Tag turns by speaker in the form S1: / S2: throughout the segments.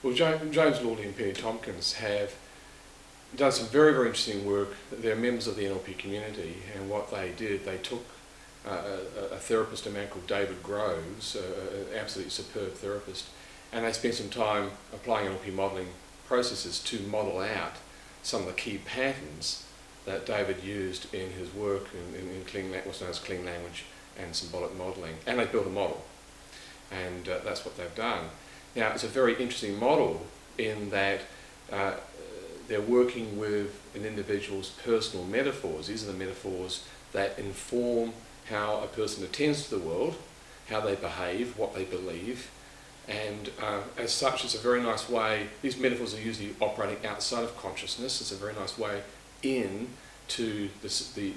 S1: Well, James Lawley and Penny Tompkins have done some very, very interesting work. They're members of the NLP community, and what they did, they took a therapist, a man called David Groves, an absolutely superb therapist, and they spent some time applying NLP modelling processes to model out some of the key patterns that David used in his work in what's known as clean language and symbolic modelling, and they built a model, and that's what they've done. Now, it's a very interesting model in that they're working with an individual's personal metaphors. These are the metaphors that inform how a person attends to the world, how they behave, what they believe, and as such, it's a very nice way. These metaphors are usually operating outside of consciousness. It's a very nice way into the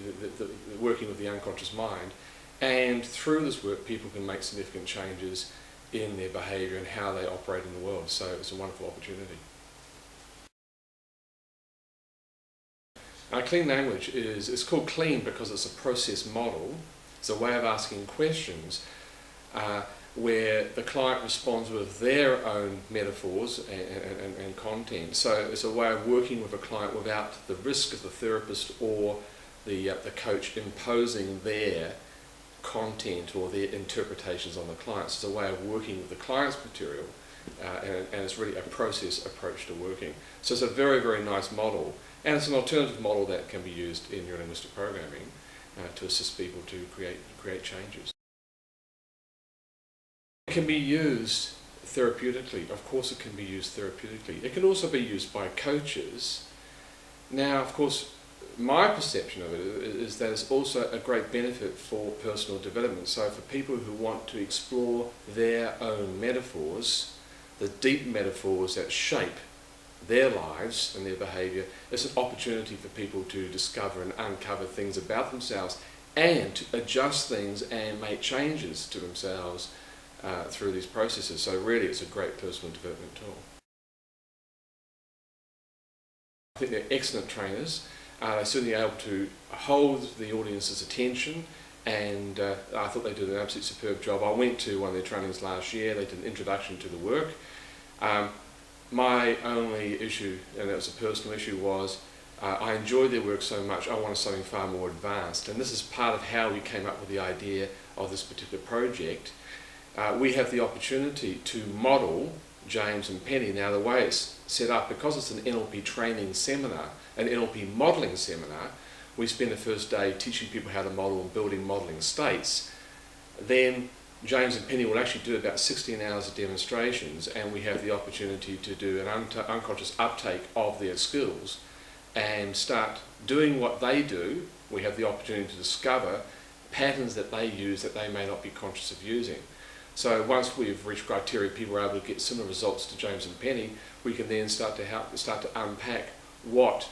S1: working of the unconscious mind, and through this work, people can make significant changes in their behaviour and how they operate in the world. So it's a wonderful opportunity. Clean language it's called clean because it's a process model. It's a way of asking questions where the client responds with their own metaphors and content. So it's a way of working with a client without the risk of the therapist or the coach imposing their content or their interpretations on the client. So it's a way of working with the client's material, and it's really a process approach to working. So it's a very, very nice model, and it's an alternative model that can be used in neurolinguistic programming to assist people to create changes. It can be used therapeutically. Of course it can be used therapeutically. It can also be used by coaches. Now, of course, my perception of it is that it's also a great benefit for personal development. So for people who want to explore their own metaphors, the deep metaphors that shape their lives and their behaviour, it's an opportunity for people to discover and uncover things about themselves and to adjust things and make changes to themselves through these processes. So really it's a great personal development tool. I think they're excellent trainers. They're certainly able to hold the audience's attention, and I thought they did an absolutely superb job. I went to one of their trainings last year. They did an introduction to the work. My only issue, and it was a personal issue, was I enjoyed their work so much, I wanted something far more advanced. And this is part of how we came up with the idea of this particular project. We have the opportunity to model James and Penny. Now, the way it's set up, because it's an NLP training seminar, an NLP modelling seminar, we spend the first day teaching people how to model and building modelling states. Then James and Penny will actually do about 16 hours of demonstrations, and we have the opportunity to do an unconscious uptake of their skills and start doing what they do. We have the opportunity to discover patterns that they use that they may not be conscious of using. So once we've reached criteria, people are able to get similar results to James and Penny, we can then start to unpack what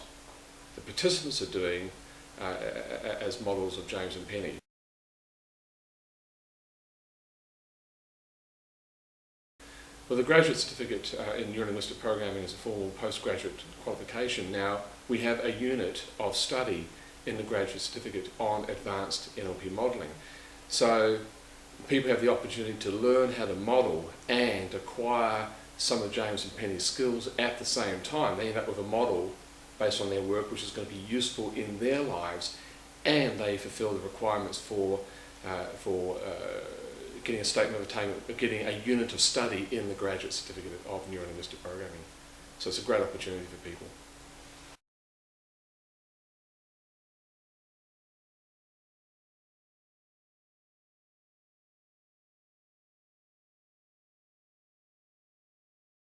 S1: the participants are doing as models of James and Penny. Well, the graduate certificate in neurolinguistic programming is a formal postgraduate qualification. Now, we have a unit of study in the graduate certificate on advanced NLP modelling. So people have the opportunity to learn how to model and acquire some of James and Penny's skills at the same time. They end up with a model based on their work which is going to be useful in their lives, and they fulfil the requirements for getting a statement of attainment, getting a unit of study in the graduate certificate of neurolinguistic programming. So it's a great opportunity for people.